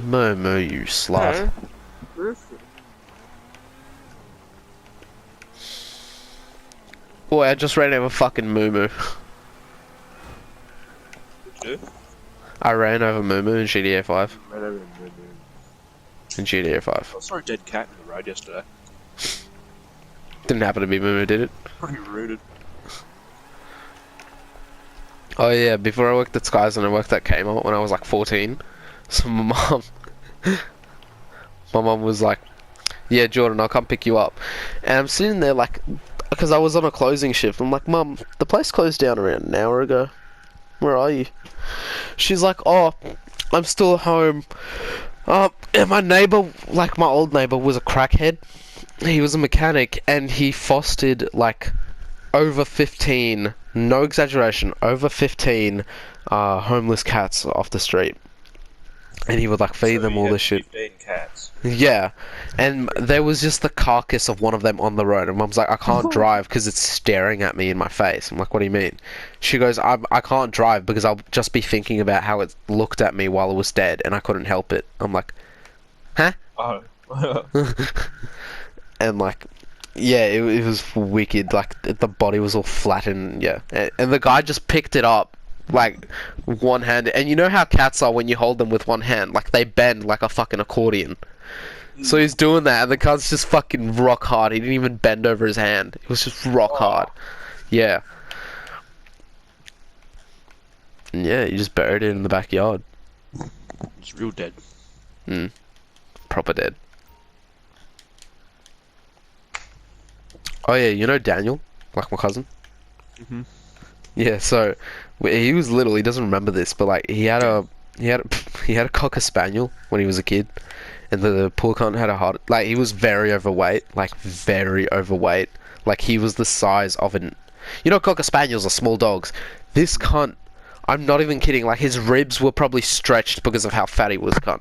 Moo moo, you slut. Boy, I just ran over fucking moo moo. I ran over moo moo in GTA 5. In GTA 5. I saw a dead cat in the road yesterday. Didn't happen to be moo moo, did it? Pretty rooted. Oh yeah, before I worked at Skies and I worked at Kmart when I was like 14. So my mum was like, yeah, Jordan, I'll come pick you up. And I'm sitting there like, because I was on a closing shift. I'm like, Mum, the place closed down around an hour ago. Where are you? She's like, oh, I'm still at home. And my neighbour, like my old neighbour, was a crackhead. He was a mechanic and he fostered like over 15, no exaggeration, over 15 homeless cats off the street. And he would like feed them all this shit. 15 cats. Yeah, and there was just the carcass of one of them on the road, and Mum's like, I can't drive because it's staring at me in my face. I'm like, what do you mean? She goes, I can't drive because I'll just be thinking about how it looked at me while it was dead, and I couldn't help it. I'm like, huh? Oh. And like, yeah, it was wicked. Like the body was all flattened. Yeah, and the guy just picked it up. Like, one hand, and you know how cats are when you hold them with one hand, like they bend like a fucking accordion. So he's doing that, and the cat's just fucking rock hard. He didn't even bend over his hand. It was just rock hard. Yeah. And yeah, you just buried it in the backyard. It's real dead. Proper dead. Oh yeah, you know Daniel? Like my cousin? Mhm. Yeah, so he was little. He doesn't remember this, but like he had a cocker spaniel when he was a kid, and the poor cunt had a heart. Like he was very overweight, like very overweight. Like he was the size of an, you know, cocker spaniels are small dogs. This cunt, I'm not even kidding. Like his ribs were probably stretched because of how fat he was, cunt.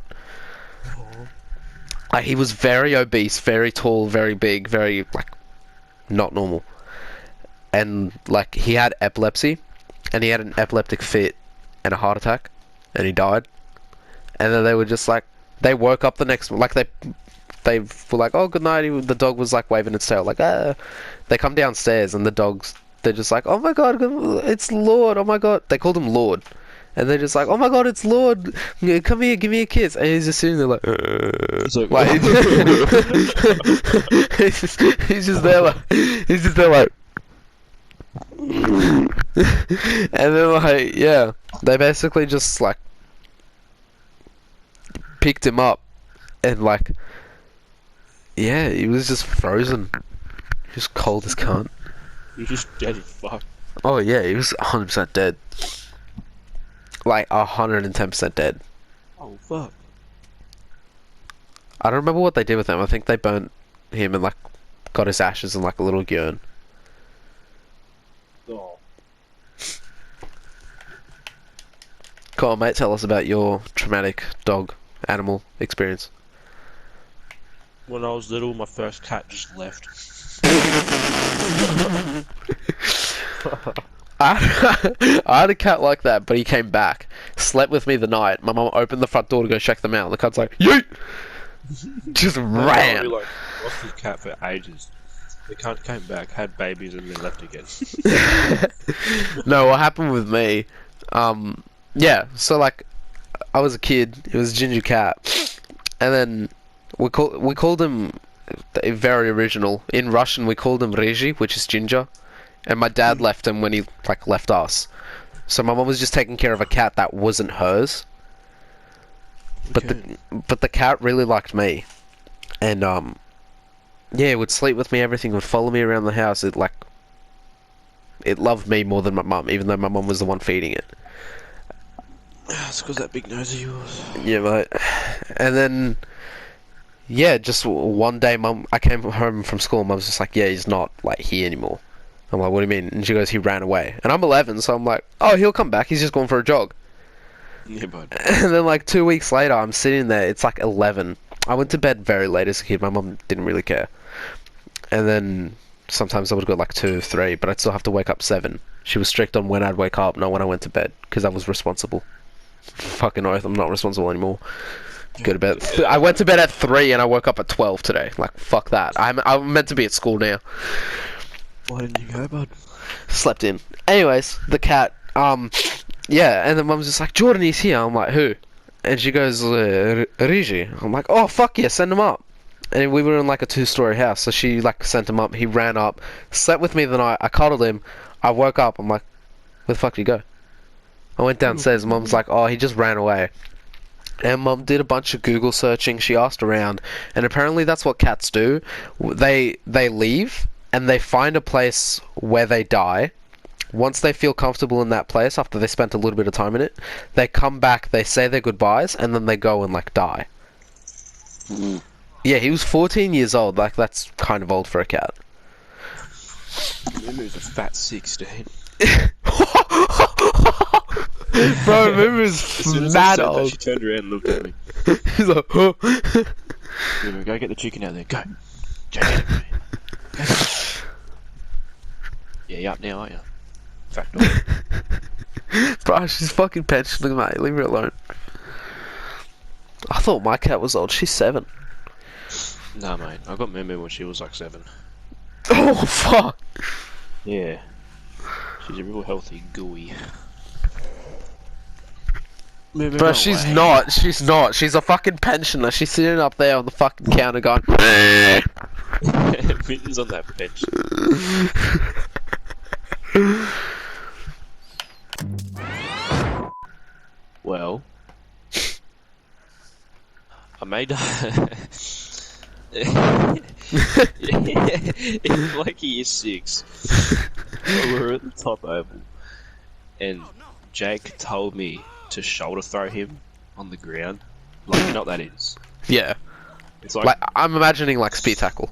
Like he was very obese, very tall, very big, very like not normal. And like he had epilepsy, and he had an epileptic fit and a heart attack, and he died. And then they were just like, they woke up the next, like they were like, oh, good night. The dog was like waving its tail, like ah. They come downstairs and they're just like, oh my god, it's Lord. Oh my god, they called him Lord, and they're just like, oh my god, it's Lord. Come here, give me a kiss. And he's just sitting there like, he's just there like. And then like, yeah, they basically just like picked him up, and like, yeah, he was just frozen. He was cold as cunt. He was just dead as fuck. Oh yeah, he was 100% dead. Like 110% dead. Oh fuck. I don't remember what they did with him. I think they burnt him and like got his ashes in like a little urn. Oh. Come on, mate, tell us about your traumatic dog animal experience. When I was little, my first cat just left. I had a cat like that, but he came back, slept with me the night. My mum opened the front door to go check them out, and the cat's like, yeet! Just ran. We like lost this cat for ages. The cat came back, had babies, and then left again. No, what happened with me, yeah, so like, I was a kid, it was a ginger cat, and then we called him very original. In Russian, we called him Regi, which is ginger, and my dad left him when he like left us. So my mum was just taking care of a cat that wasn't hers. But the cat really liked me, and yeah, it would sleep with me, everything, would follow me around the house. It loved me more than my mum, even though my mum was the one feeding it. It's because that big nose of yours. Yeah, mate. And then, yeah, just one day, I came home from school, and Mum's just like, yeah, he's not like here anymore. I'm like, what do you mean? And she goes, he ran away. And I'm 11, so I'm like, oh, he'll come back. He's just going for a jog. Yeah, bud. And then like 2 weeks later, I'm sitting there. It's like 11. I went to bed very late as a kid. My mum didn't really care. And then sometimes I would go like 2, 3, but I'd still have to wake up 7. She was strict on when I'd wake up, not when I went to bed, because I was responsible. Fucking oath, I'm not responsible anymore. go to bed. I went to bed at 3 and I woke up at 12 today. Like, fuck that. I'm meant to be at school now. Why didn't you go, bud? Slept in. Anyways, the cat, yeah, and then mum's just like, Jordan, he's here. I'm like, who? And she goes, Riji. I'm like, oh, fuck yeah, send him up. And we were in like a 2-story house, so she like sent him up. He ran up, slept with me the night. I cuddled him. I woke up. I'm like, where the fuck did he go? I went downstairs. Mum's like, oh, he just ran away. And Mum did a bunch of Google searching. She asked around, and apparently that's what cats do. They leave and they find a place where they die. Once they feel comfortable in that place, after they spent a little bit of time in it, they come back, they say their goodbyes, and then they go and like die. Yeah, he was 14 years old. Like, that's kind of old for a cat. Mumu's a fat 16. Bro, Mumu's mad old. She turned around and looked at me. He's like, oh. Mumu, go get the chicken out there. Go. Go get it, man. Go. Yeah, you up now, aren't you? Fat dog. Bro, she's fucking pensioning, mate. Leave her alone. I thought my cat was old. She's 7. Nah, mate. I got Mumu when she was like 7. Oh, fuck. Yeah. She's a real healthy gooey. Bro, she's not. She's not. She's a fucking pensioner. She's sitting up there on the fucking counter going... Mitten's on that bench. Well... I made... in like year 6, we were at the top oval, and Jake told me to shoulder throw him on the ground. Like, you know what that is? Yeah. It's like I'm imagining like spear tackle.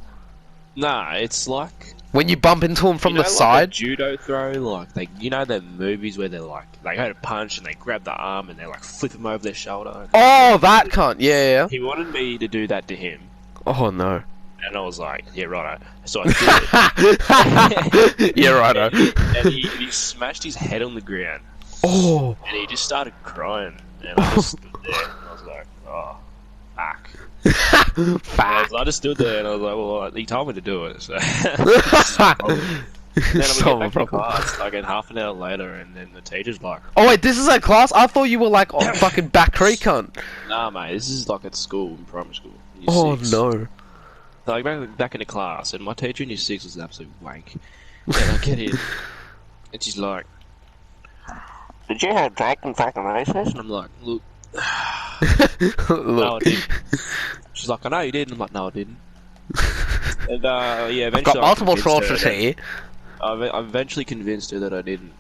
Nah, it's like when you bump into him from the like side. A judo throw, like you know the movies where they're like they go to punch and they grab the arm and they like flip him over their shoulder. Oh, that cunt! Yeah. He wanted me to do that to him. Oh no. And I was like, yeah, righto. So I did it. Yeah, righto. And he smashed his head on the ground. Oh. And he just started crying. And I just stood there. And I was like, oh, fuck. I just stood there and I was like, well, he told me to do it. So. And then I get back to class like half an hour later, and then the teacher's like, oh wait, this is at class? I thought you were like on fucking back creek, cunt. Nah, mate, this is like at school, in primary school. Oh no. Like back into class, and my teacher in year 6 was an absolute wank. And I get in, and she's like, did you have Jake in fucking recess? And I'm like, look. No, I didn't. She's like, I know you did. And I'm like, no, I didn't. And yeah, eventually I've got multiple sources here. I eventually convinced her that I didn't.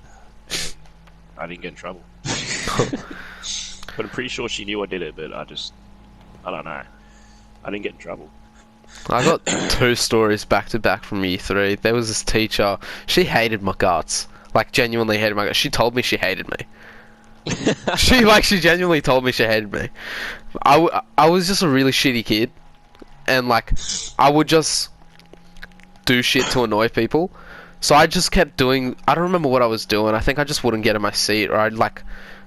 And I didn't get in trouble. But I'm pretty sure she knew I did it, but I don't know. I didn't get in trouble. I got 2 stories back to back from year 3. There was this teacher. She hated my guts. Like, genuinely hated my guts. She told me she hated me. She genuinely told me she hated me. I was just a really shitty kid. And, like, I would just do shit to annoy people. So I just kept doing... I don't remember what I was doing. I think I just wouldn't get in my seat. Or I'd, like...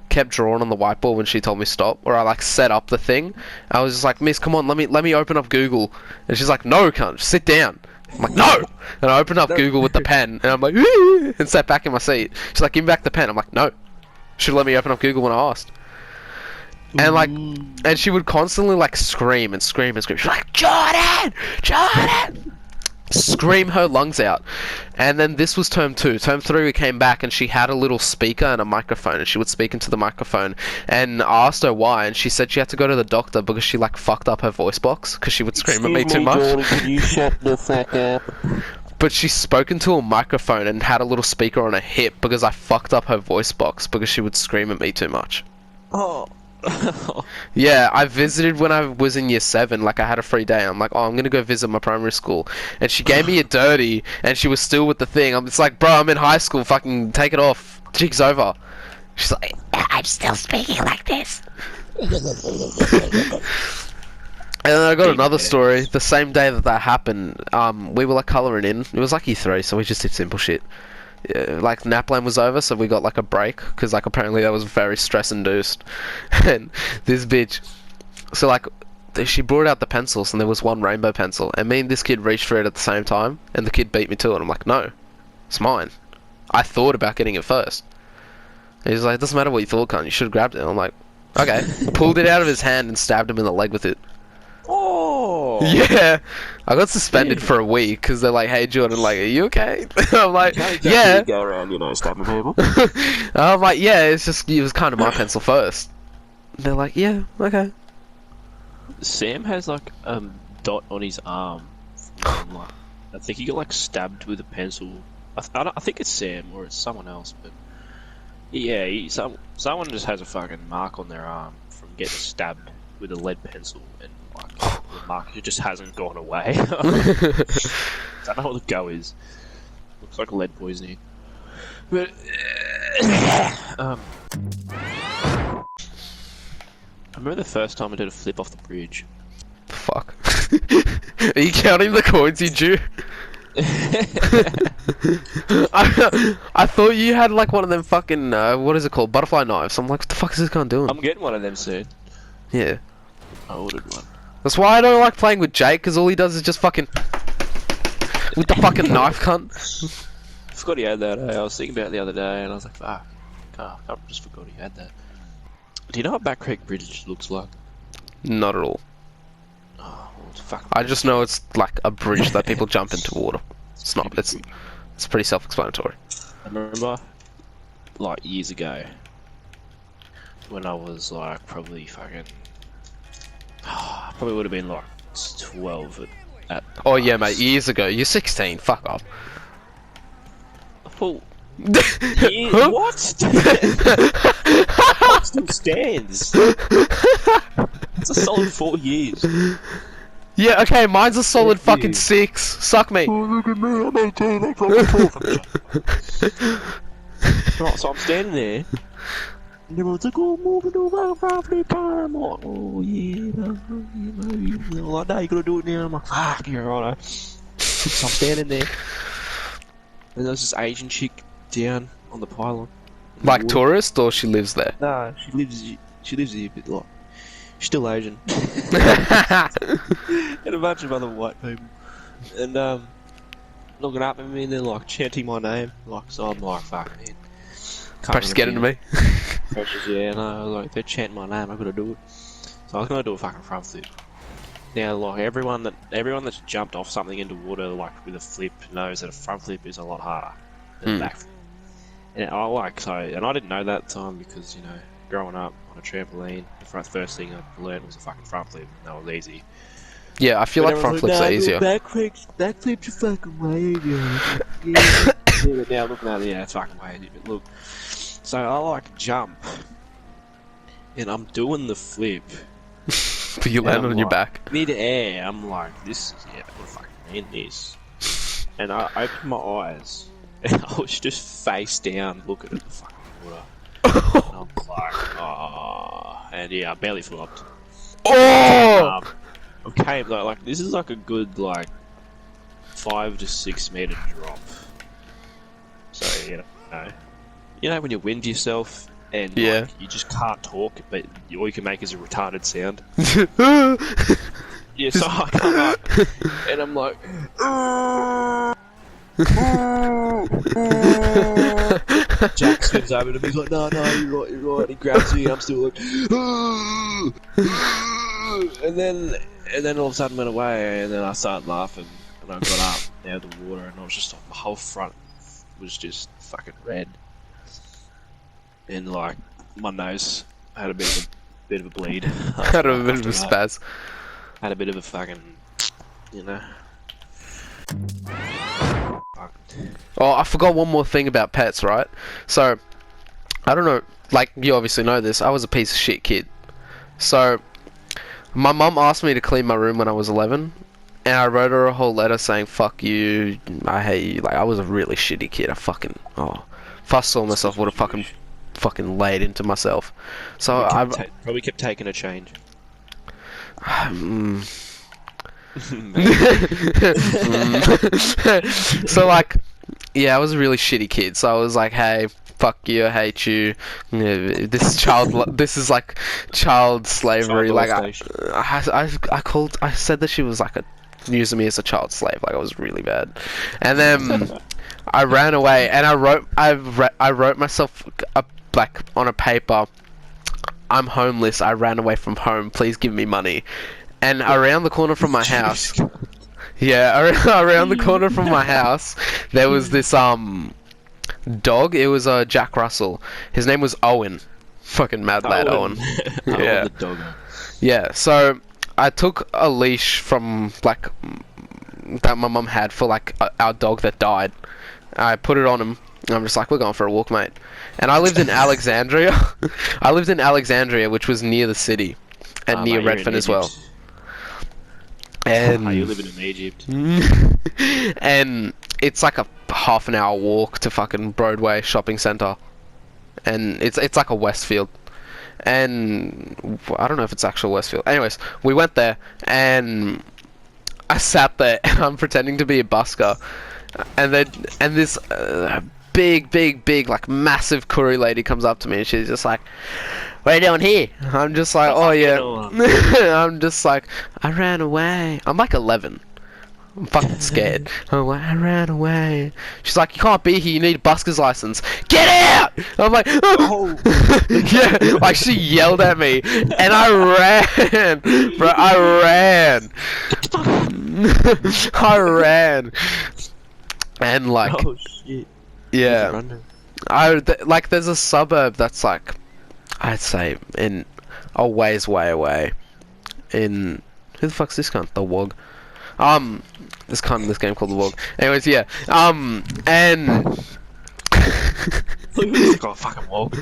kept drawing on the whiteboard when she told me stop, or I like set up the thing. I was just like, Miss, come on, let me open up Google, and she's like, no, cunt, sit down. I'm like, no, and I opened up Google with the pen, and I'm like, and sat back in my seat. She's like, give me back the pen. I'm like, no, should let me open up Google when I asked. And like, and she would constantly like scream and scream and scream. She's like, Jordan, scream her lungs out. And then this was term 2. Term 3 we came back and she had a little speaker and a microphone, and she would speak into the microphone, and I asked her why, and she said she had to go to the doctor because she like fucked up her voice box because she would scream at me too much. Jordan, can you shut the fuck up? But she spoke into a microphone and had a little speaker on her hip because I fucked up her voice box because she would scream at me too much. Oh. Yeah, I visited when I was in year 7. Like, I had a free day. I'm like, oh, I'm gonna go visit my primary school, and she gave me a dirty, and she was still with the thing. I'm just like, bro, I'm in high school. Fucking take it off. Jig's over. She's like, I'm still speaking like this. And then I got another story. The same day that happened, we were like colouring in. It was like year 3, so we just did simple shit. Yeah, like NAPLAN was over, so we got like a break because like apparently that was very stress induced. And this bitch, So like, she brought out the pencils, and there was one rainbow pencil, and me and this kid reached for it at the same time, and the kid beat me to it. I'm like, no, it's mine. I thought about getting it first. And he's like, it doesn't matter what you thought, cunt. You should have grabbed it. And I'm like, okay. Pulled it out of his hand and stabbed him in the leg with it. Oh! Yeah, I got suspended for a week because they're like, "Hey Jordan, like, are you okay?" I'm like, "Yeah." Go around, stabbing people. I'm like, "Yeah." It's just it was kind of my pencil first. They're like, "Yeah, okay." Sam has like dot on his arm. From, like, I think he got like stabbed with a pencil. I think it's Sam or it's someone else, but yeah, someone just has a fucking mark on their arm from getting stabbed with a lead pencil, and like the mark just hasn't gone away. I don't know what the go is. Looks like lead poisoning. But I remember the first time I did a flip off the bridge. Fuck. Are you counting the coins you drew? I thought you had like one of them fucking what is it called, butterfly knives. I'm like, what the fuck is this guy doing? I'm getting one of them soon. Yeah. I ordered one. That's why I don't like playing with Jake, because all he does is just fucking with the fucking knife, cunt. I forgot he had that. I was thinking about it the other day, and I was like, fuck, I just forgot he had that. Do you know what Back Creek Bridge looks like? Not at all. Oh, well, it's fucking. I just know it's like a bridge that people jump into water. It's not. It's pretty self-explanatory. I remember, like years ago, when I was like probably fucking. Probably would have been like 12 at Oh yeah, mate. Years ago, you're 16. Fuck off. Well, what? That still stands. It's a solid 4 years. Yeah, okay. Mine's a solid fucking 6. Suck me. Oh, look at me, I'm 18. So I'm standing there. And everyone's like, oh, moving over property car. I'm like, oh, yeah, they're like, no, you gotta do it now. I'm like, fuck, you're right. So I'm standing there. And there's this Asian chick down on the pylon. Like tourist, or she lives there? Nah, she lives here, but like, she's still Asian. And a bunch of other white people. And, looking up at me and they're like chanting my name. Like, so I'm like, fuck, man. Precious get into me. Precious, yeah, no, like, they're chanting my name, I gotta do it. So I was gonna do a fucking front flip. Now, like, everyone that's jumped off something into water, like, with a flip, knows that a front flip is a lot harder than a back flip. And I didn't know that at the time because, you know, growing up on a trampoline, the first thing I learned was a fucking front flip, and that was easy. Yeah, I feel like front flips are easier. Back flips are fucking way easier. Yeah, but now looking at it, yeah, it's fucking way easier. But look, so I like jump, and I'm doing the flip. But you land on your back. Mid-air, I'm like, this is, yeah, I'm fucking in this. And I opened my eyes, and I was just face down looking at the fucking water. And I'm like, oh, and yeah, I barely flopped. Oh! Okay, like this is like a good like 5 to 6 meter drop. So you know when you wind yourself and yeah, like, you just can't talk, but all you can make is a retarded sound. Yeah, so I come up and I'm like, Jack swims over to me. He's like, no, you're right. He grabs me, and I'm still like, and then all of a sudden went away, and then I started laughing, and I got up out of the water, and I was just like, my whole front was just fucking red, and like my nose had a bit of a bleed. Had a bit of a spaz. Had a bit of a fucking, you know. Oh, I forgot one more thing about pets, right? So, I don't know, like, you obviously know this, I was a piece of shit kid. So, my mum asked me to clean my room when I was 11, and I wrote her a whole letter saying, fuck you, I hate you. Like, I was a really shitty kid. I fucking, if I saw myself, would have fucking laid into myself. So, probably kept taking a change. So like, yeah, I was a really shitty kid. So I was like, hey, fuck you, I hate you. Yeah, this is this is like child slavery. Child Like molestation. I said that she was like using me as a child slave. Like I was really bad. And then I ran away, and I wrote myself like on a paper. I'm homeless. I ran away from home. Please give me money. And around the corner from my house, yeah, around the corner from my house, there was this dog. It was a Jack Russell. His name was Owen. Fucking mad lad Owen. Yeah. The dog. Yeah. So I took a leash from like that my mum had for like our dog that died. I put it on him. And I'm just like, we're going for a walk, mate. And I lived in Alexandria. I lived in Alexandria, which was near the city, and near Mate, you're in Redfern as well. Egypt. And Are you living in Egypt? and it's like a half an hour walk to fucking Broadway shopping centre, and it's like a Westfield, and I don't know if it's actual Westfield. Anyways, we went there, and I sat there, and I'm pretending to be a busker, and this big like massive curry lady comes up to me, and she's just like, "What are you doing here?" I'm just like, "Oh yeah." I'm just like, "I ran away." I'm like 11. I'm fucking scared. I'm like, "I ran away." She's like, "You can't be here. You need a busker's license. Get out!" I'm like, "Oh." Yeah, like she yelled at me, and I ran, bro. I ran. I ran, and like, Oh shit. yeah, like there's a suburb that's like, I'd say in a ways way away. In who the fuck's this cunt? The Wog. This cunt in this game called the Wog. Anyways, yeah. And Got a fucking wog.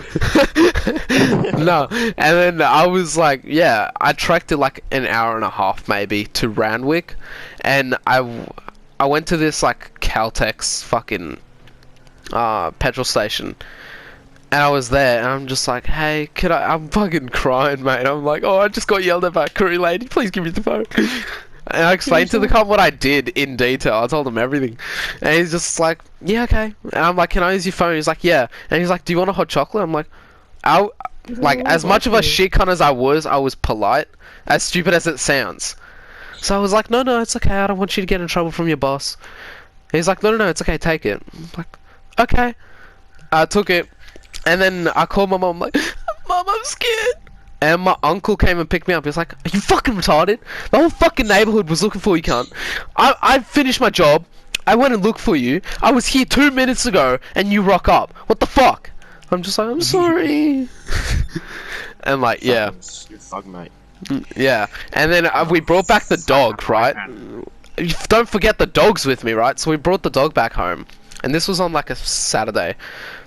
no, and then I was like, yeah, I trekked it like an hour and a half maybe to Randwick, and I went to this like Caltex fucking petrol station. And I was there, and I'm just like, hey, I'm fucking crying, mate. I'm like, oh, I just got yelled at by a curry lady. Please give me the phone. And I explained to the cop what I did in detail. I told him everything. And he's just like, yeah, okay. And I'm like, can I use your phone? He's like, yeah. And he's like, do you want a hot chocolate? I'm like, like, as much of a shit cunt as I was polite, as stupid as it sounds. So I was like, no, it's okay. I don't want you to get in trouble from your boss. And he's like, no, it's okay. Take it. I'm like, okay. I took it. And then I called my mom, like, Mom, I'm scared. And my uncle came and picked me up. He was like, are you fucking retarded? The whole fucking neighborhood was looking for you, cunt. I finished my job. I went and looked for you. I was here 2 minutes ago, and you rock up. What the fuck? I'm just like, I'm sorry. And like, yeah. You're thug, mate. Yeah. And then we brought back the dog, right? Don't forget the dog's with me, right? So we brought the dog back home. And this was on like a Saturday.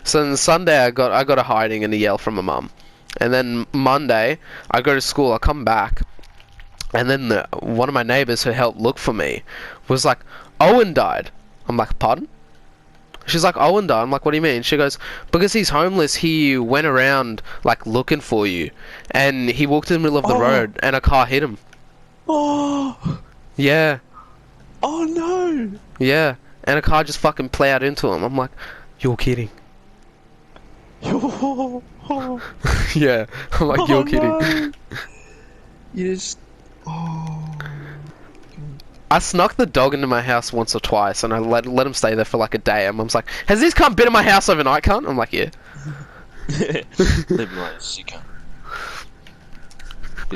So on Sunday I got a hiding and a yell from my mum. And then Monday I go to school, I come back, and then one of my neighbours who helped look for me was like, Owen died. I'm like, pardon? She's like, Owen died. I'm like, what do you mean? She goes, because he's homeless, he went around like looking for you, and he walked in the middle of the road and a car hit him. Oh. Yeah. Oh no. Yeah. And a car just fucking plowed into him. I'm like, you're kidding. Yeah. I'm like, you're kidding. No. You just. Oh. I snuck the dog into my house once or twice, and I let him stay there for like a day. And Mum's like, has this cunt been in my house overnight, cunt? I'm like, yeah. Living like a sick cunt.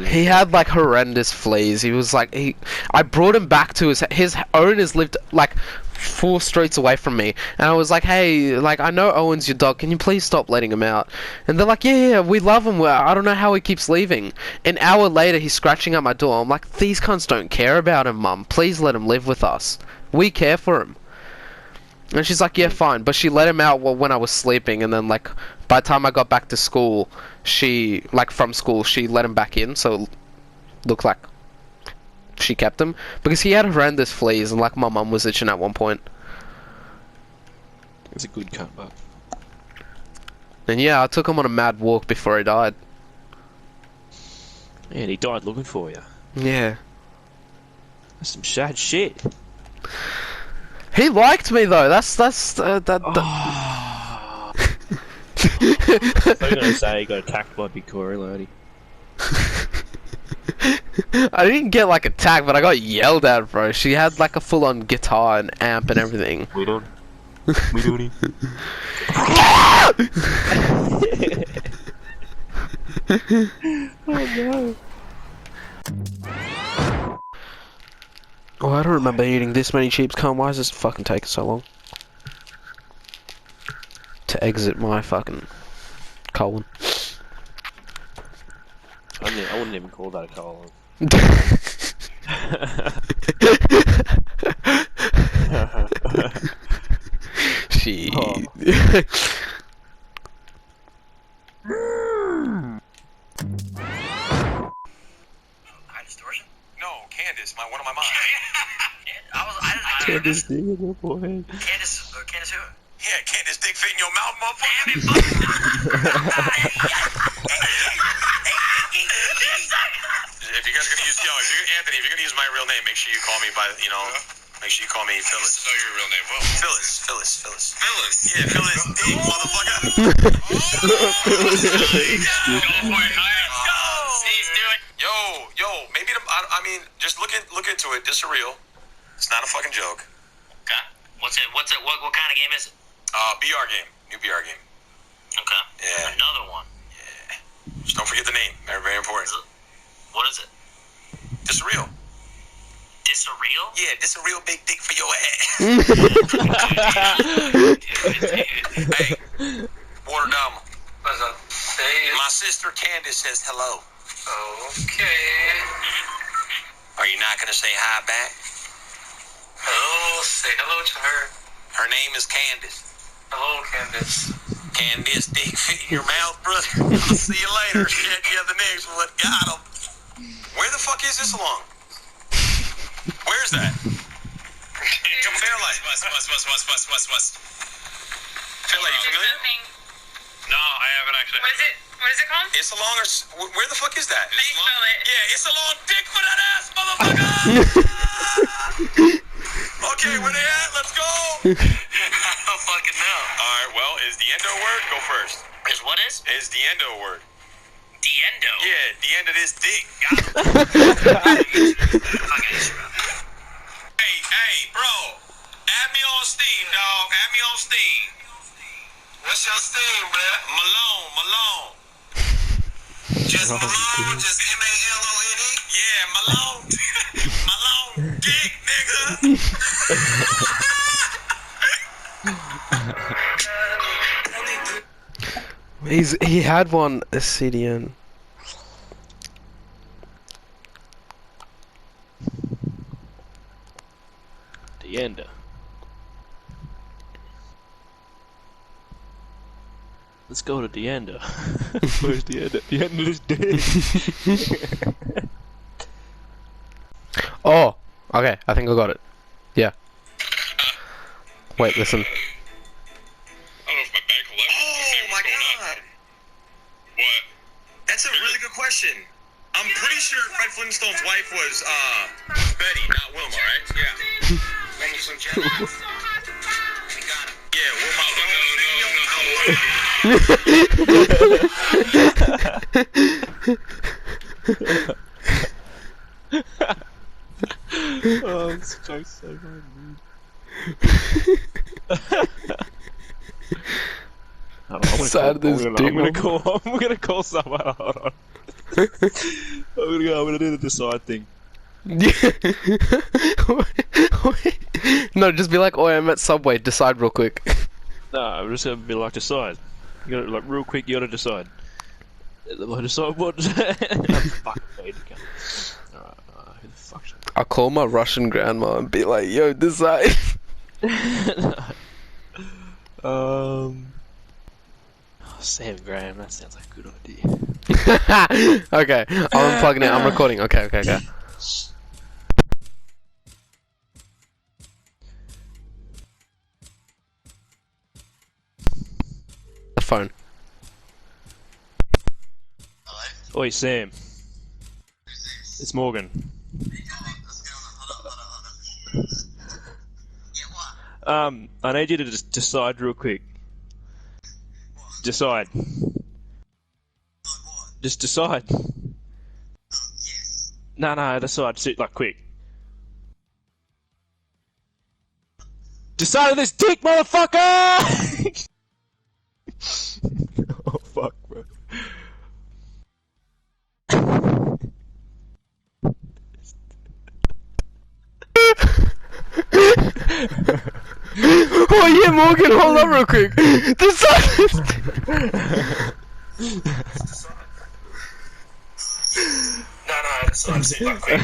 He had like horrendous fleas. He was like, I brought him back to his owners lived like 4 streets away from me, and I was like, hey, like, I know Owen's your dog, can you please stop letting him out? And they're like, yeah, we love him, I don't know how he keeps leaving. An hour later he's scratching at my door. I'm like, these cunts don't care about him, Mum, please let him live with us, we care for him. And she's like, yeah, fine. But she let him out when I was sleeping, and then like by the time I got back to school, from school she let him back in, so it looked like she kept him, because he had horrendous fleas, and like my mum was itching at one point. It's a good cut, but. And yeah, I took him on a mad walk before he died. Yeah, and he died looking for you. Yeah. That's some sad shit. He liked me though. That's I was gonna say he got attacked by Big Corey lady. I didn't get like attacked, but I got yelled at, bro. She had like a full-on guitar and amp and everything. We don't. We don't. Oh no. Oh, I don't remember eating this many cheeps. Come, why is this fucking taking so long to exit my fucking colon? I wouldn't even call that a colon. She. Oh. Distortion? No, Candace, one of my moms. I Candace Dick in your forehead. Candace who? Yeah, Candace Dick fit in your mouth, motherfucker. If you guys are gonna use, Anthony, if you're gonna use my real name, make sure you call me by, make sure you call me Phyllis. Spell your real name. Well, Phyllis. Yeah, Phyllis Dick, motherfucker. Yo, maybe I mean, just look into it. This is real. It's not a fucking joke. Okay. What's it? What kind of game is it? BR game. New BR game. Okay. Yeah. Another one. Yeah. Just don't forget the name. Very, very important. What is it? This is real. This a real? Yeah, this a real big dick for your ass. Hey, water down. What's up? Hey. My sister Candace says hello. Okay. Are you not gonna say hi back? Hello. Say hello to her. Her name is Candace. Hello, Candace. Candace dick fit in your mouth, brother. I'll see you later. Shit, you have the next one. Got him. Where the fuck is this along? Where's that? Come Fairlight. West. Fairlight, you familiar? No, I haven't actually. What is it called? It's along or where the fuck is that? Please spell it. Yeah, it's a long dick for that ass, motherfucker! Okay, where they at? Let's go! I don't fucking know. Alright, well, is the endo word? Go first. Is what is? Is the endo word? The endo. Yeah, the end of this dick. Got it. Hey, bro. Add me on Steam, dog. Add me on Steam. What's your Steam, bruh? Malone. Just Malone, just M-A-L-O-N-E? Yeah, Malone. Malone dick, nigga. He had one a CDN. The ender. Let's go to the ender. Where's the ender? The ender is dead. Oh, okay. I think I got it. Yeah. Wait, listen. I don't know if my bank will let me. Oh my god. What? That's a really good question. I'm pretty sure Fred Flintstone's wife was Betty, not Wilma, right? Yeah. Wilma Flintstone. Yeah, Wilma. Oh, this joke's so funny. I'm gonna call someone. Hold on. I'm gonna do the decide thing. No, just be like, "Oh, I'm at Subway. Decide real quick." No, I'm just gonna be like, decide. You gotta, like, real quick, you gotta decide. Decide what? Fuck, alright, who the fuck should I'll call my Russian grandma and be like, "Yo, decide." Sam Graham, that sounds like a good idea. Okay, I'm unplugging it. I'm recording. Okay. The phone. Oi, Sam. It's Morgan. I need you to just decide real quick. decide. Just decide. No, decide. Like, quick. Decide on this dick, motherfucker! Oh, fuck, bro. Oh yeah, Morgan, hold on real quick. Decide. No, decide like quick.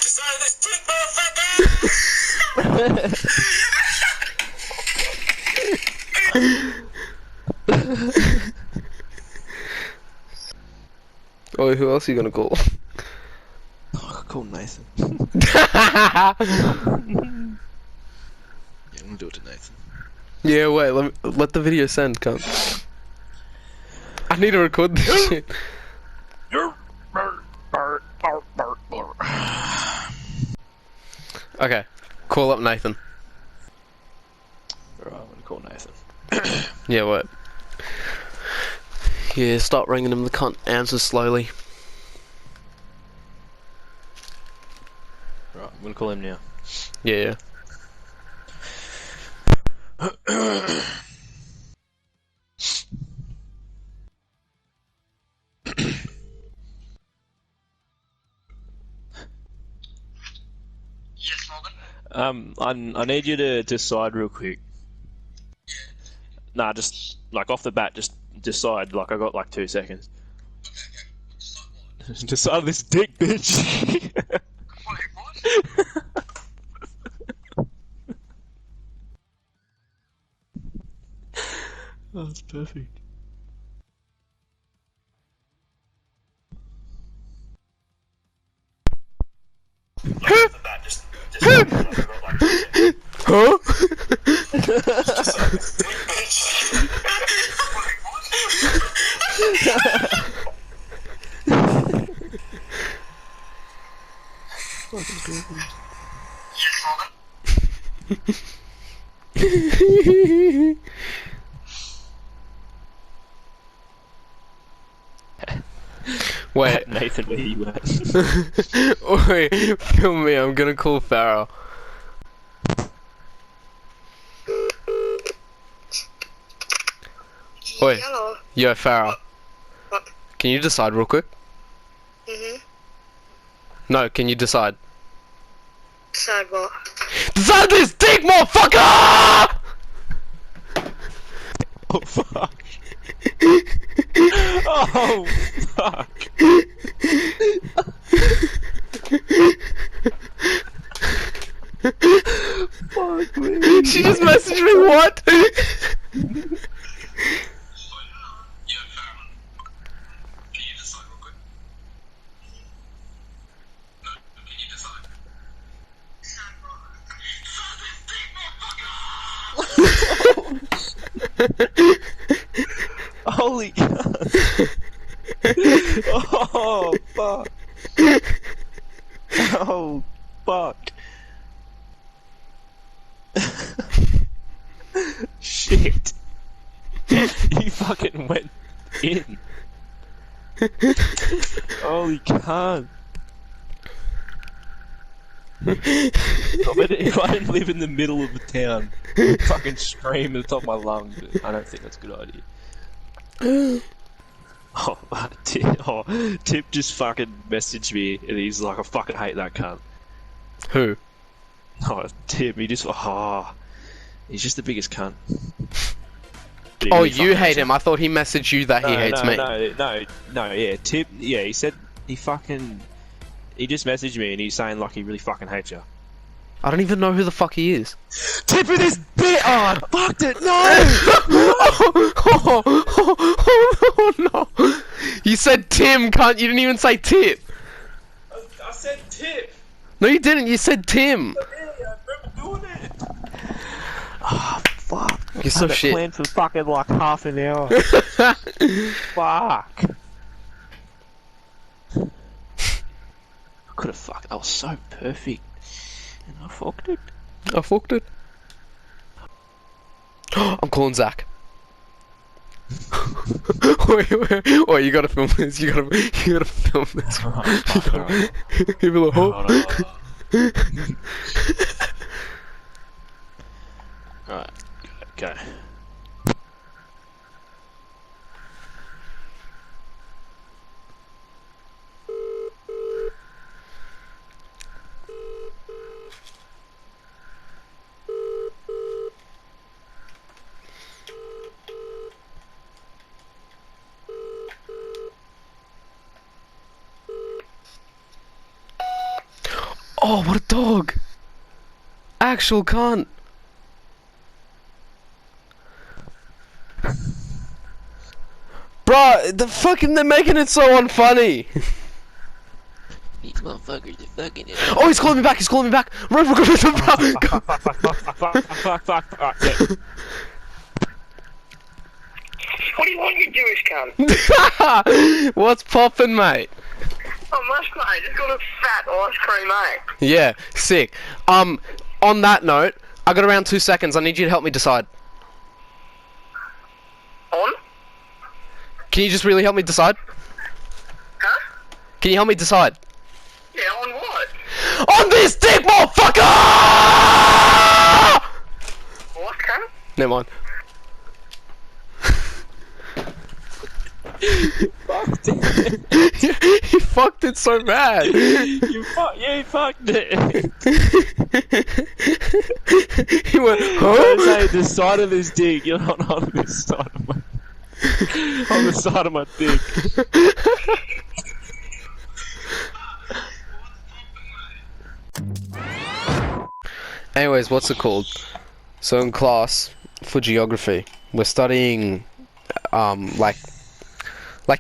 Decide this dick, motherfucker! Oh, who else are you gonna call? Oh, call Nathan. Yeah, I'm gonna do it to Nathan. Yeah, wait, let the video send, come. I need to record this shit. Okay, call up Nathan. Alright, I'm gonna call Nathan. Yeah, what? Yeah, start ringing him the cunt. Answer slowly. Right, I'm gonna call him now. Yeah. Yes, Morgan? I need you to decide real quick. Nah, just, like, off the bat, just decide. Like, I got, like, 2 seconds. Okay. Decide this dick, bitch! Wait, what? Oh, that's perfect. Huh? Yes, Morgan? Wait. Nathan, where you at? Wait, film me, I'm gonna call Farrell. Oi. Hello. Yo, Farrell. What? Can you decide real quick? No, can you decide? Decide what? Decide this dick, motherfucker! Oh, fuck. Oh, fuck. Fuck me. She just messaged me, what? Yeah, Farrell. Can you decide real quick? No, can you decide? Decide what? Decide this dick, motherfucker! Holy god. Oh, fuck. Oh, fuck. Shit. You fucking went in. Holy cunt. If I didn't live in the middle of the town, I'd fucking scream at the top of my lungs, but I don't think that's a good idea. Tip just fucking messaged me and he's like, I fucking hate that cunt. Who? Oh, Tip, he's just the biggest cunt. Oh, you hate him. I thought he messaged you that he hates me. No, yeah, Tip, yeah, he said he just messaged me and he's saying like he really fucking hates you. I don't even know who the fuck he is. Tip of this bit! Oh, I fucked it! No! Oh, no. You said Tim, cunt. You didn't even say Tip. I said Tip! No, you didn't. You said Tim. I remember doing it! Oh, fuck. You're so shit. Planned for fucking like half an hour. Fuck. I could have fucked. I was so perfect. And I fucked it. I fucked it. I'm calling Zach. Wait, you gotta film this. You gotta film this. You be like, oh. Right. Okay. Oh, what a dog! Actual cunt. Bruh, they're making it so unfunny. These motherfuckers are fucking it. Oh, he's calling me back. Run, go. Fuck. Yeah. What do you want, you Jewish cunt? What's poppin', mate? Oh, much mate. I just got a fat ice cream, mate. Yeah, sick. On that note, I got around 2 seconds. I need you to help me decide. On? Can you just really help me decide? Huh? Can you help me decide? Yeah, on what? On this dick, motherfucker! What, cunt? Never mind. Fucked it. He fucked it so bad. You fucked it. He went, I huh? was saying the side of this dick. You're not on this side of my. On the side of my dick. Anyways, what's it called? So in class for geography, we're studying, like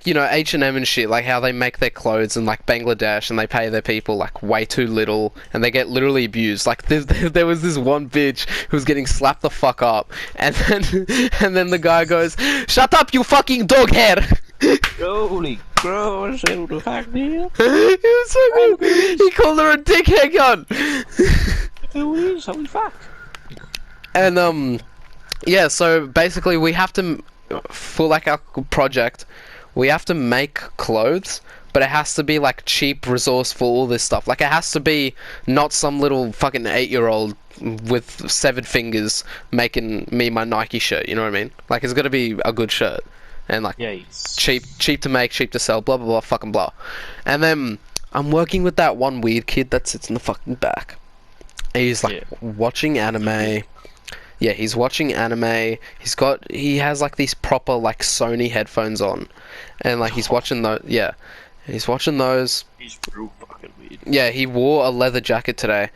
you know H&M and shit, like how they make their clothes in like Bangladesh and they pay their people like way too little and they get literally abused. Like there was this one bitch who was getting slapped the fuck up, and then the guy goes, "Shut up, you fucking dog hair." Holy gross, who the fuck deal? He was so good. He called her a dickhead gun. Who is? Holy fuck. And yeah, so basically we have to, for like our project, we have to make clothes, but it has to be like cheap, resourceful, all this stuff. Like it has to be not some little fucking 8-year-old with 7 fingers making me my Nike shirt, you know what I mean? Like it's gotta be a good shirt. And like cheap to make, cheap to sell, blah blah blah, fucking blah. And then I'm working with that one weird kid that sits in the fucking back. And he's like watching anime. Yeah, he's watching anime. He has like these proper like Sony headphones on, and like he's watching those. Yeah, he's watching those. He's real fucking weird. Yeah, he wore a leather jacket today,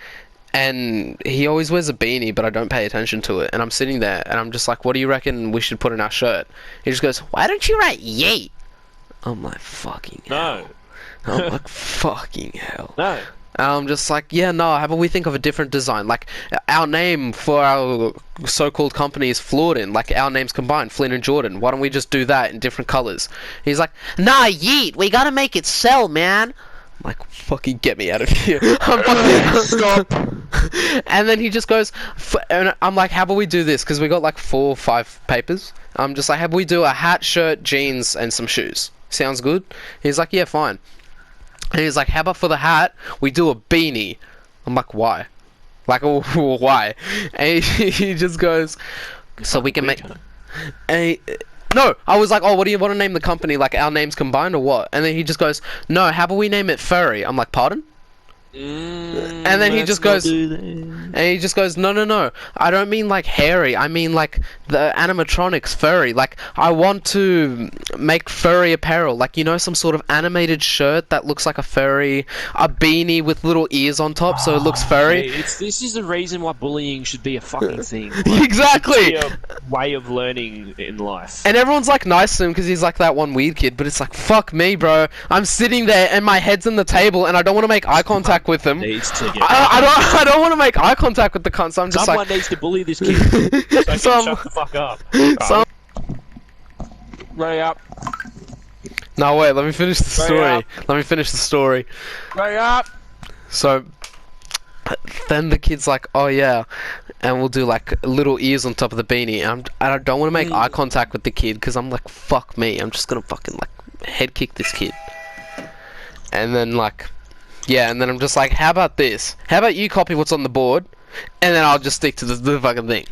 and he always wears a beanie, but I don't pay attention to it. And I'm sitting there, and I'm just like, "What do you reckon we should put in our shirt?" He just goes, "Why don't you write yeet?" I'm like, "Fucking hell." No. I'm like, "Fucking hell." No. I'm just like, yeah, no, how about we think of a different design? Like, our name for our so-called company is Florden. Like, our names combined, Flynn and Jordan. Why don't we just do that in different colors? He's like, nah, yeet, we gotta make it sell, man. I'm like, fucking get me out of here. Stop. And then he just goes, and I'm like, how about we do this? Because we got like 4 or 5 papers. I'm just like, how about we do a hat, shirt, jeans, and some shoes? Sounds good? He's like, yeah, fine. And he's like, how about for the hat, we do a beanie? I'm like, why? Like, why? And he just goes, so we can make... And no, I was like, oh, what do you want to name the company? Like, our names combined or what? And then he just goes, no, how about we name it Furry? I'm like, pardon? And then he just goes, no, I don't mean like hairy, I mean like the animatronics furry. Like I want to make furry apparel, like, you know, some sort of animated shirt that looks like a furry, a beanie with little ears on top so it looks furry. Hey, this is the reason why bullying should be a fucking thing. Like, exactly. It should be a way of learning in life. And everyone's like nice to him because he's like that one weird kid, but it's like, fuck me, bro. I'm sitting there and my head's on the table and I don't want to make eye contact with him. I don't want to make eye contact with the cunt, so I'm just Someone needs to bully this kid. So shut the fuck up. Right up. No, wait, let me finish the story. Let me finish the story. Right up. So, then the kid's like, oh yeah, and we'll do like little ears on top of the beanie. And I don't want to make eye contact with the kid because I'm like, fuck me, I'm just gonna fucking like head kick this kid. And then like, yeah, and then I'm just like, how about this? How about you copy what's on the board, and then I'll just stick to the fucking thing.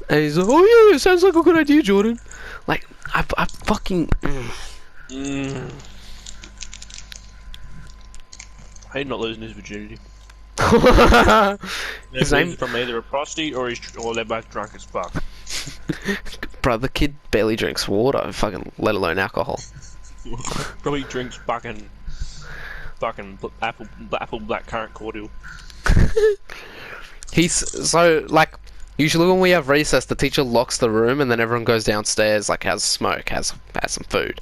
And he's like, oh yeah, it sounds like a good idea, Jordan. Like, I fucking. I hate not losing his virginity. His name from either a prostitute or they're both drunk as fuck. Bro, the kid barely drinks water, fucking let alone alcohol. Probably drinks fucking apple blackcurrant cordial. He's so like, usually when we have recess, the teacher locks the room and then everyone goes downstairs, like has smoke, has some food.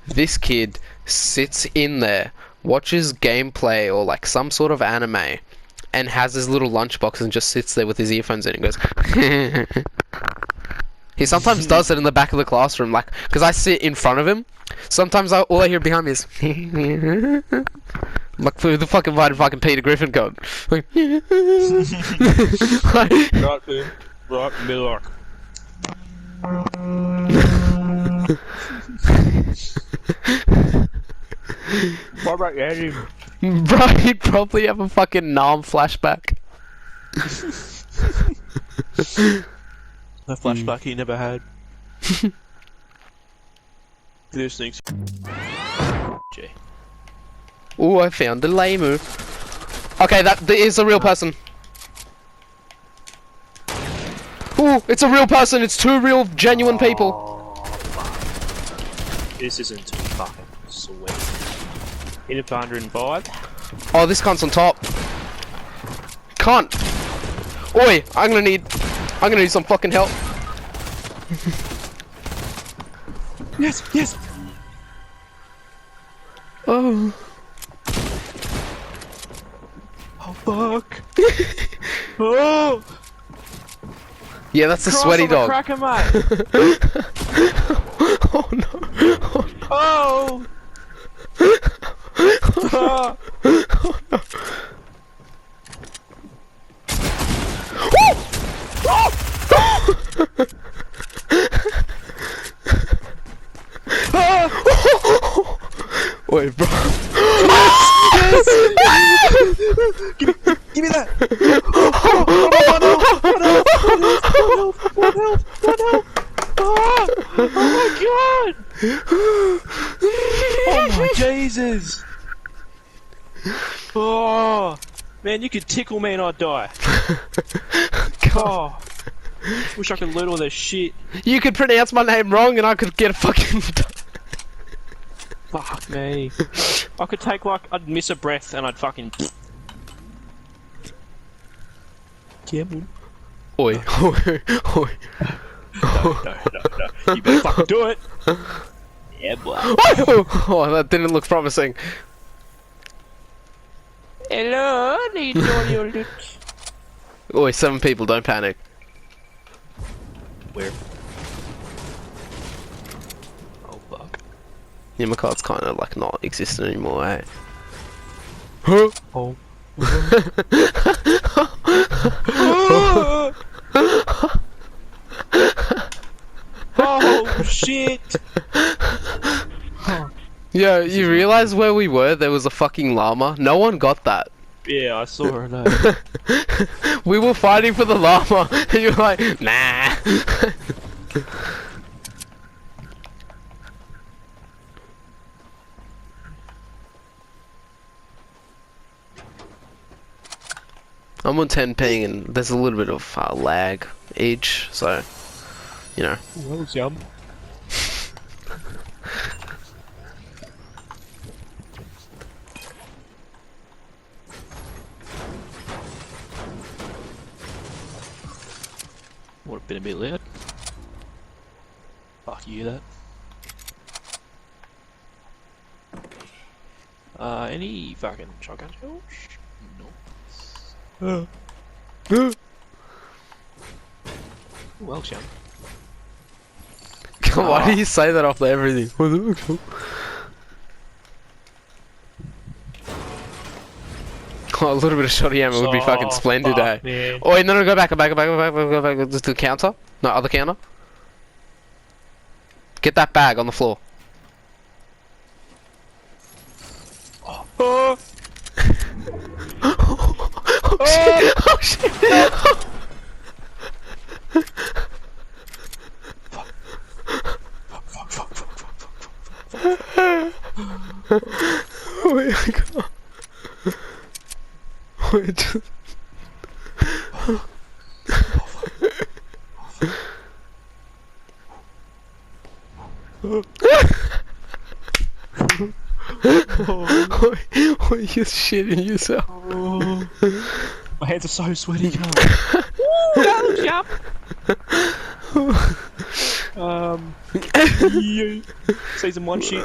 This kid sits in there, watches gameplay or like some sort of anime, and has his little lunchbox and just sits there with his earphones in and goes. He sometimes does it in the back of the classroom, like, because I sit in front of him. Sometimes all I hear behind me is. I'm like, who the fuck invited fucking Peter Griffin going? Like, Right, dude. Right, Miller. What about Eddie? Bro, he'd probably have a fucking Nam flashback. A flashback he never had. This thing's. Jay. Ooh, I found the lame. Okay, that is a real person. Ooh, it's a real person. It's two real, genuine people. This isn't too fucking sweet. Hit it for 105. Oh, this cunt's on top. Cunt. Oi, I'm gonna need some fucking help. Yes, yes. Oh. Oh fuck. Oh. Yeah, that's the sweaty dog. Cracker, mate. Oh no. Oh. Oh. Wait, bro. Give me that. Oh my god. Oh my Jesus. Oh man, you could tickle me and I'd die. Oh, wish I could loot all this shit. You could pronounce my name wrong and I could get a fucking. Fuck me. I could take like, I'd miss a breath and I'd fucking. Cameron. Oi, oi, oi. No. You better fucking do it. Yeah, boy. Oh, that didn't look promising. Hello, need all your loot. Oi, 7 people, don't panic. Where? Oh fuck. Yeah, my card's kind of like not existent anymore, eh? Huh? Oh. Oh shit! Yeah, you realize where we were? There was a fucking llama. No one got that. Yeah, I saw her. We were fighting for the llama, and you're like, nah. I'm on 10 ping, and there's a little bit of lag each, so you know. Well, yum. Would have been a bit loud. Fuck you, that. Any fucking shotgun shells? No. Well, Sean. Why do you say that after everything? Oh, a little bit of shoddy ammo would be fucking splendid, fuck, eh? man. Oh, wait, no, go back, go back, just to the counter. No, other counter. Get that bag on the floor. Oh. Oh shit! Oh shit! Oh my god! Wait, just... Oh, you're shitting yourself. My hands are so sweaty. Ooh, jump. Yeah. Season 1 shit.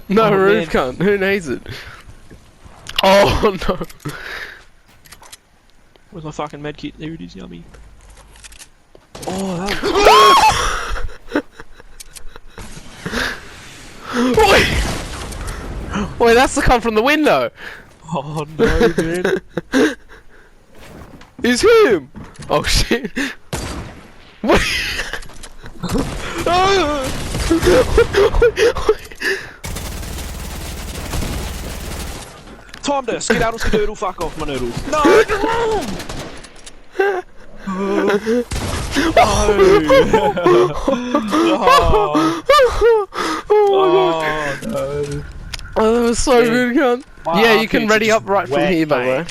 No, Oh, roof man. cunt. Who needs it? Oh no. Where's my fucking medkit? There it is, yummy. Oh, that Wait! Wait, that's the cunt from the window! Oh no, man. It's him! Oh shit! Wait! Time to skedaddle skedoodle, fuck off my noodles. No, get wrong! Oh no. Oh, that was so good, cunt. My Yeah, you can armpits ready are up right just from wet, here, by the way.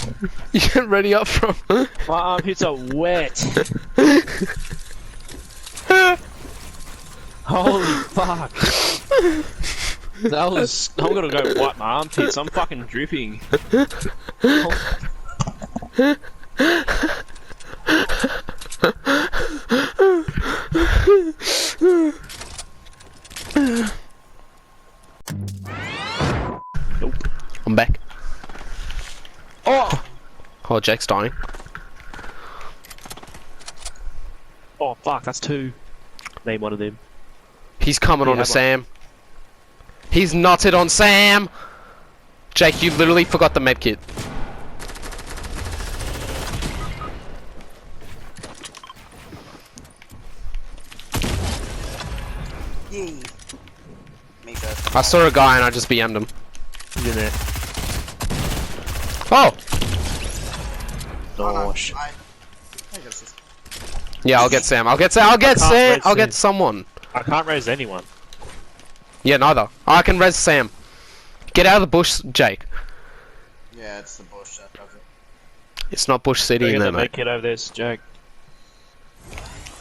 You can ready up from. My armpits are wet. Holy fuck. That was. I'm gonna go wipe my armpits. I'm fucking dripping. Nope. I'm back. Oh! Oh, Jake's dying. Oh fuck, that's 2. Name one of them. He's coming Yeah, on to but- Sam. He's knotted on Sam! Jake, you literally forgot the medkit. Yay. Me first. I saw a guy and I just BM'd him. He's in there. Oh! Gosh. I got this. Yeah, I'll get Sam. I'll get Sam. I'll get can't Sam. raise I'll get Sam. someone. I can't raise anyone. Yeah, neither. I can res Sam. Get out of the bush, Jake. Yeah, it's the bush that does it. It's not Bush City Get in there, that mate. medkit over there, Jack.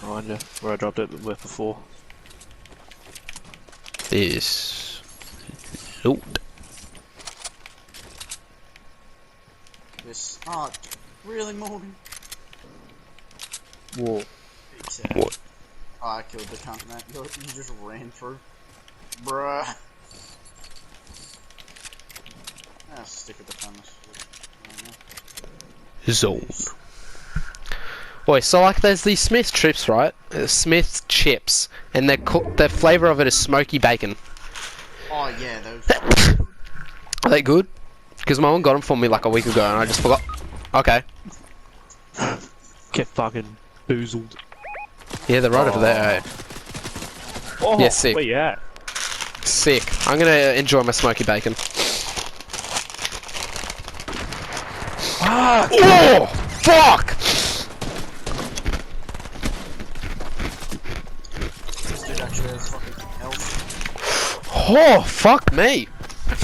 Behind you, where I dropped it with before. This. Oh. This. Oh, really, Morgan? Whoa. Big sad. What? Oh, I killed the cunt, mate. You just ran through. Bruh. Ah, stick with the fungus. Zone. Boy, so like there's these Smith chips, right? Smith chips, and the flavor of it is smoky bacon. Oh, yeah, those. Are they good? Because my mom got them for me like a week ago, and I just forgot. Okay. Get fucking boozled. Yeah, they're right over there. Eh? Oh, Yeah, sick. Where you at? Sick. I'm gonna enjoy my smoky bacon. Ah! Oh, fuck! This dude actually has fucking health. Oh, fuck me!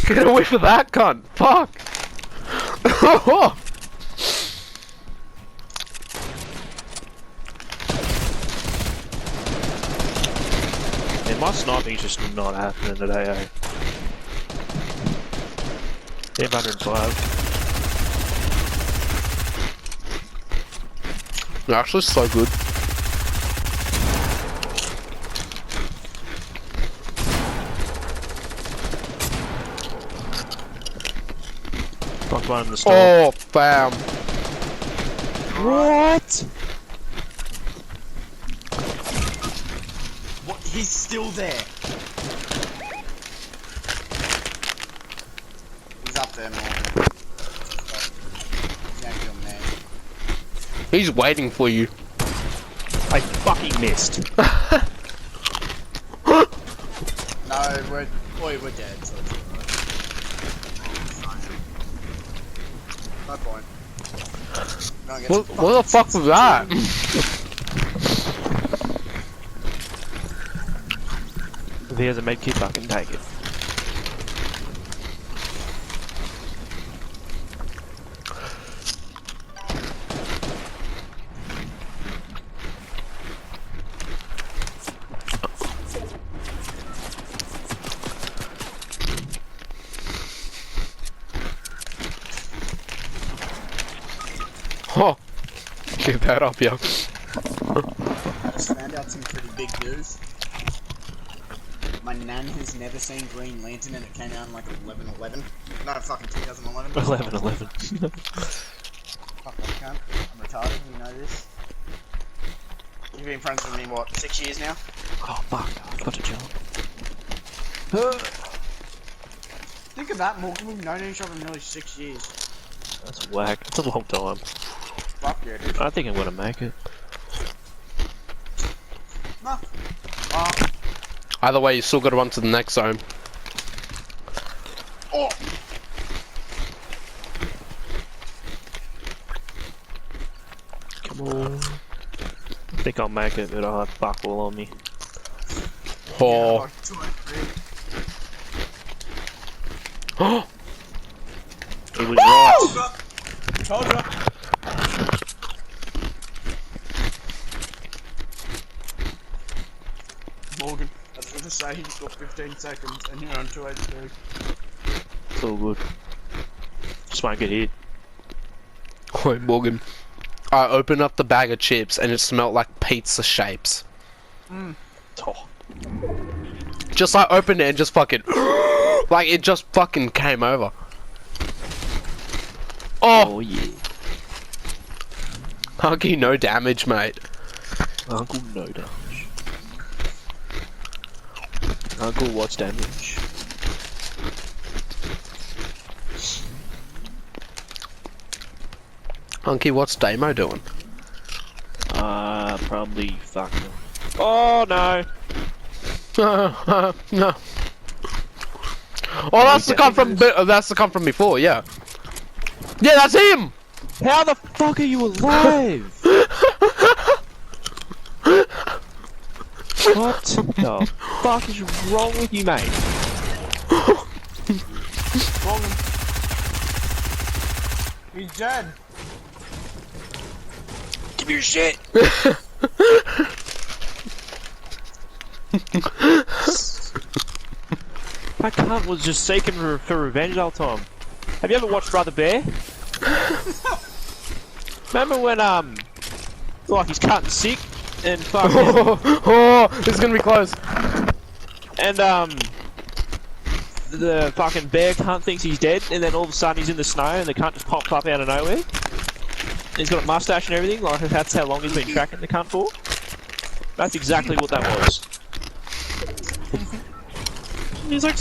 Get away from that cunt! Fuck! Oh. Man, my sniping's just not happening today, eh? 105. They're actually so good. Fuck one in the store. Oh, bam. What? What? He's still there. He's up there, Morgan. He's waiting for you. I fucking missed. No, we're dead, so it's alright. No point. No, What the fuck was that? If he has a med kit, fucking take it. Oh, get that up, yeah. I just found out some pretty big news. My nan has never seen Green Lantern and it came out in like 11/11. No, fucking 2011. 11/11. Fuck, I can't. I'm retarded, you know this. You've been friends with me, what, 6 years now? Oh fuck, I've got to jump. Think of that, Morgan. We've known each other nearly 6 years. That's whack. It's a long time. Fuck yeah, dude. I think I'm gonna make it. No. Either way, you still gotta run to the next zone. Oh! Come on. I think I'll make it, but I'll have fuck all on me. Oh. Yeah, like 2 and 3. Oh. He was right. Told ya. Morgan, I was gonna say he's got 15 seconds and you're on 2 HP. It's all good. Just won't get hit. Wait, Morgan. I opened up the bag of chips and it smelled like pizza shapes. Oh. Just I opened it and just fucking like it just fucking came over. Oh, Oh yeah. Hunky, no damage, mate. Uncle no damage. Uncle what's damage? Hunky, what's Damo doing? Probably fucking. Oh no! No. Oh, that's the come from. That's the come from before. Yeah. Yeah, that's him. How the fuck are you alive? What the fuck is wrong with you, mate? Wrong. He's dead. Give me your shit! My cunt was just seeking for revenge all the time. Have you ever watched Brother Bear? Remember when, like he's cutting sick and fucking... Oh, this is gonna be close. And, the fucking bear cunt thinks he's dead, and then all of a sudden he's in the snow and the cunt just pops up out of nowhere. And he's got a mustache and everything, like that's how long he's been tracking the cunt for. That's exactly what that was. He's like,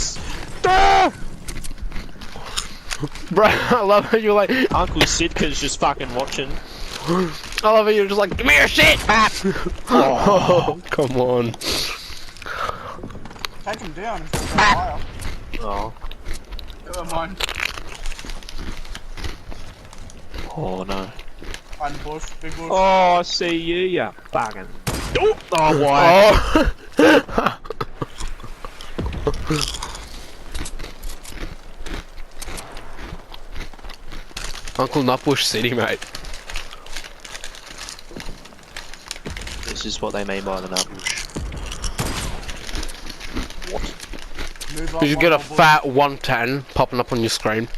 ah! Bro, I love how you're like, Uncle Sidka's just fucking watching. I love how you're just like, give me your shit back! Oh, come on. Take him down. He's got fire. Oh. Never mind. Oh no. One bush, big bush. Oh, I see you, ya fucking. Oh, why? Oh. Uncle Nutbush City, mate. This is what they mean by the nutbush. What? Move up Did you one get a more bush. fat 110 popping up on your screen?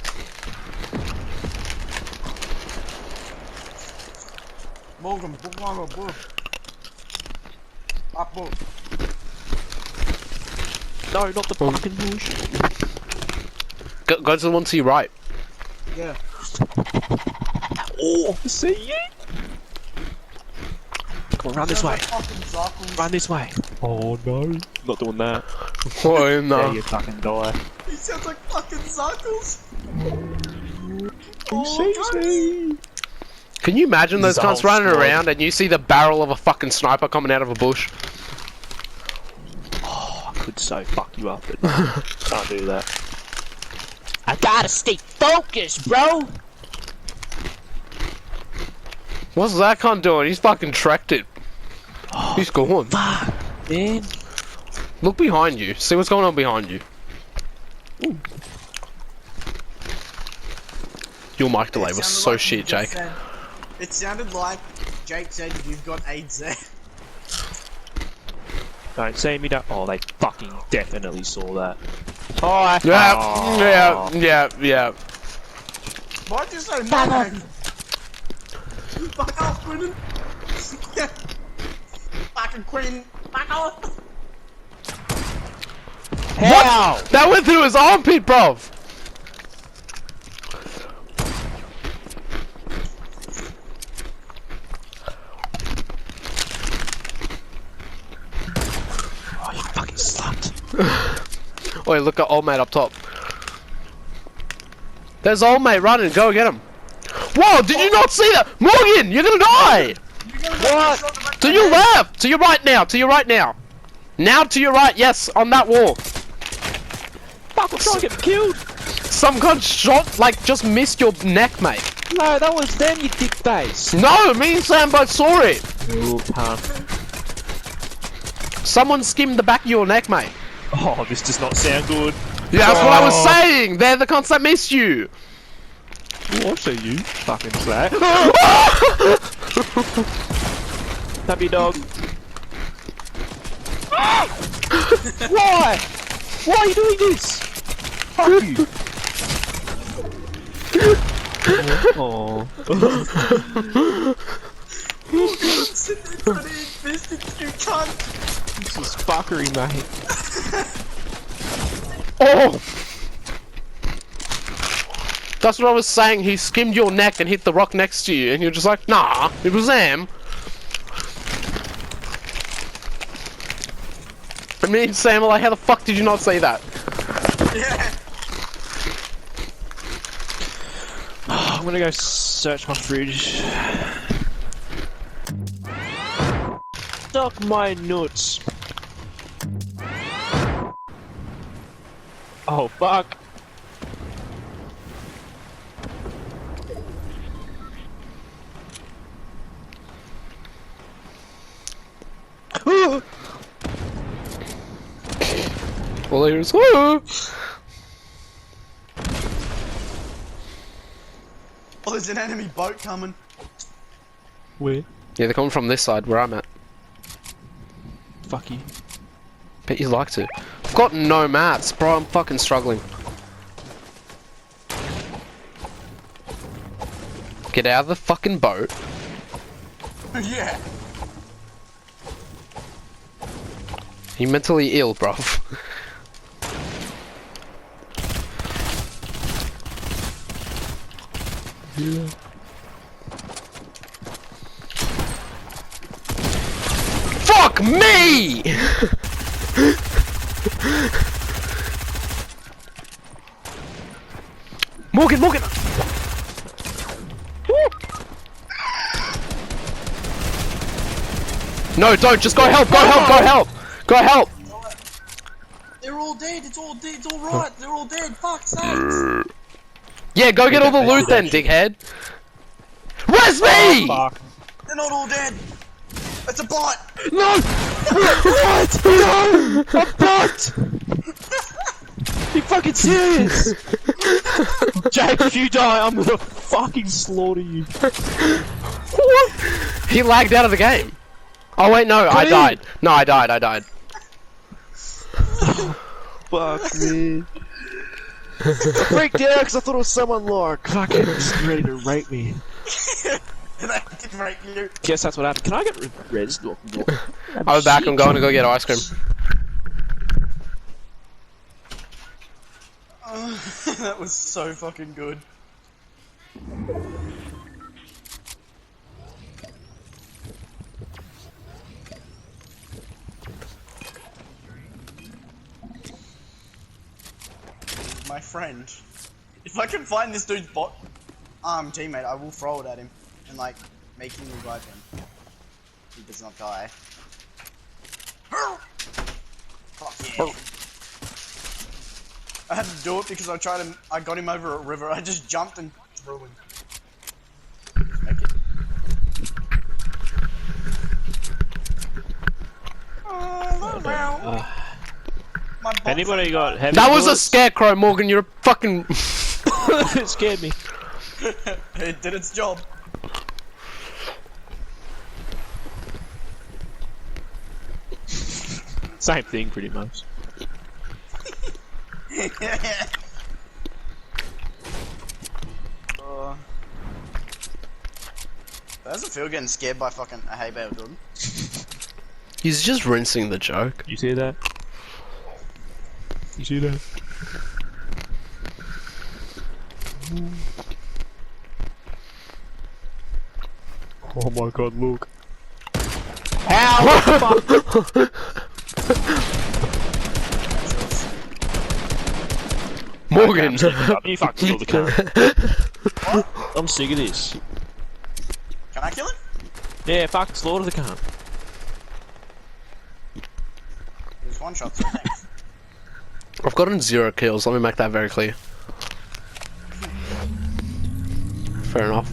Morgan, book one more bush. Up bush. No, not the fucking bush. Go to the one to your right. Yeah. Oh, I see you. Come on, run this way. Fucking Zarkles. Run this way. Oh no. Not doing that. Oh, Yeah, no. you fucking die. He sounds like fucking Zarkles. Oh, see. Can you imagine those There's a cunts whole running squad. around and you see the barrel of a fucking sniper coming out of a bush? Oh, I could so fuck you up, but can't do that. I gotta stay focused, bro! What's that cunt doing? He's fucking tracked it. He's gone. Fuck, man. Look behind you. See what's going on behind you. Ooh. Your mic delay was It sounded so like you shit, just Jake. said- It sounded like Jake said you've got AIDS there. Don't see me, don't. Oh, they fucking definitely saw that. Hi! Yeah, Oh. yeah. Why'd you say my name? Fuck off, Quinn. Fucking Quinn. Fuck off. How? That went through his armpit, bruv! Oh, you fucking slut. Wait, look at old mate up top. There's old mate running, go get him. Whoa, did you not see that? Morgan, you're gonna die! What? To your left! To your right now, to your right now. Now to your right, yes, on that wall. Fuck, I'm trying to get killed! Some cunt shot, like, just missed your neck, mate. No, that was them, you dick face! No, me and Sam both saw it. Oh, cunt. Someone skimmed the back of your neck, mate. Oh, this does not sound good. Yeah, that's what I was Oh. saying. They're the cunts that missed you. Oh, I see you. Fucking slag. Puppy dog. Why? Why are you doing this? Fuck you. Oh. Sit there trying to invest in you, cunt. This is fuckery, mate. Oh! That's what I was saying. He skimmed your neck and hit the rock next to you, and you're just like, nah, it was them. And me and Sam are like, how the fuck did you not see that? Yeah. I'm gonna go search my fridge. Suck my nuts. Oh fuck. Well, there's woo! Oh, there's an enemy boat coming. Where? Yeah, they're coming from this side where I'm at. Fuck you. Bet you like to. I've got no mats, bro. I'm fucking struggling. Get out of the fucking boat. Yeah. You mentally ill, bruv. Yeah. Fuck me! Morgan, Morgan! No, don't, just go help, go help, go help! Go help! They're all dead. It's all dead. It's all right. They're all dead. Fuck sakes. Yeah, go get all the loot then, dickhead! Where's me? Fuck. They're not all dead. It's a bot. No! What? No! A bot! You fucking serious? Jake, if you die, I'm gonna fucking slaughter you. What? He lagged out of the game. Oh wait, no, I died. No, I died. Fuck me. I freaked out because I thought it was someone like fucking just ready to rape me. They can rape you. Guess that's what happened. Can I get res? I'm back, I'm going to go get ice cream. That was so fucking good. My friend. If I can find this dude's bot teammate, I will throw it at him. and like making me revive him. He does not die. Fuck yeah. I had to do it because I got him over a river. I just jumped and threw him. Make it. My box Anybody got heavy That was a bullets? scarecrow, Morgan. You're a fucking. It scared me. It did its job. Same thing, pretty much. Doesn't feel getting scared by fucking a hay bale, Jordan. He's just rinsing the joke. You see that? You see that? Oh my god, look. How? Morgan. You fucking kill the cunt. I'm sick of this. Can I kill him? Yeah, fuck, slaughter the cunt. There's one shot, so thanks. I've gotten 0 kills. Let me make that very clear. Fair enough.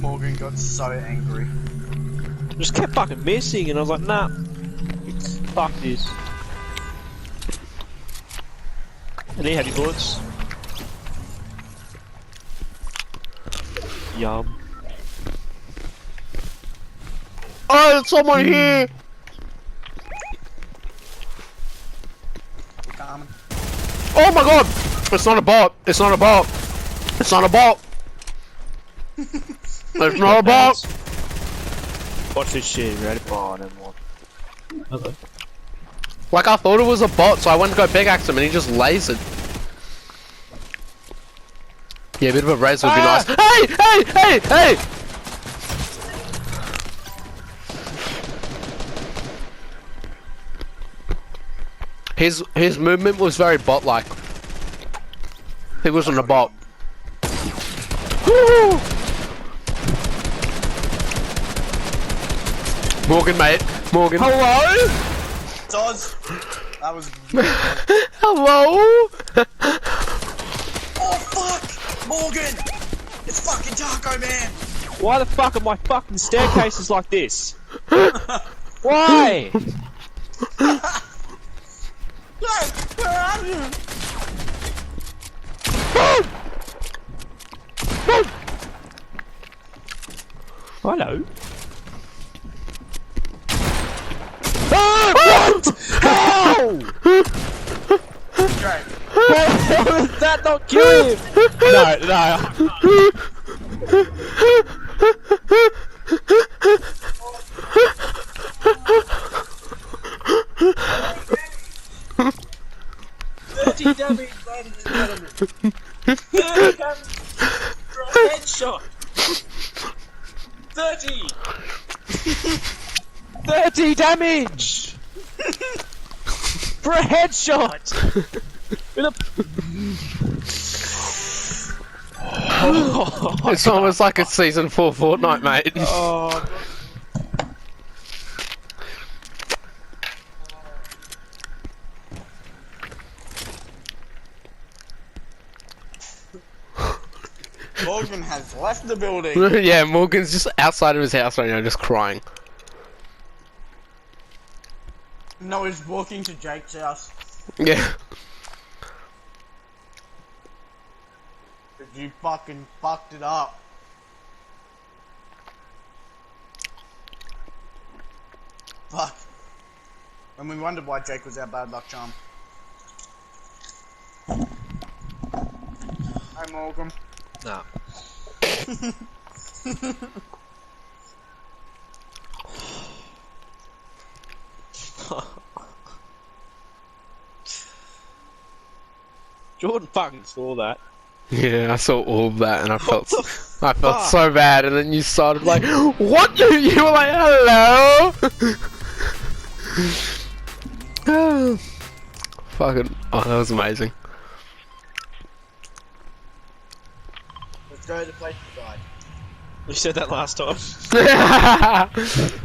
Morgan got so angry. Just kept fucking missing, and I was like, nah. Fuck this. Any heavy bullets? Yum. Oh, there's someone here! We're coming. Oh my god! It's not a bot! It's not a bot! It's not a bot! It's not a bot! Watch this shit, ready? Oh, never mind. Okay. Like, I thought it was a bot, so I went to go pickaxe him and he just lasered. Yeah, a bit of a raise would be nice. Hey! Hey! Hey! Hey! His movement was very bot-like. He wasn't a bot. Woo! Morgan, mate. Morgan. Hello? Doz! That was. Hello? Oh fuck! Morgan! It's fucking Taco Man! Why the fuck are my fucking staircases like this? Why? Hey, where are you? Hello? What? How? Great. How did that not kill him? No. 30 damage, ladies and gentlemen. 30 damage for a headshot. 30. 30 damage for a headshot. With a... It's almost like a season 4 Fortnite, mate. Oh. Morgan has left the building. Yeah, Morgan's just outside of his house right now, just crying. No, he's walking to Jake's house. Yeah. You fucking fucked it up. Fuck. And we wondered why Jake was our bad luck charm. Hey Morgan. No. Jordan fucking saw that. Yeah, I saw all of that and I felt so bad, and then you started like, what? You were like, hello? Fucking, oh, that was amazing. Let's go to the place we died. You said that last time.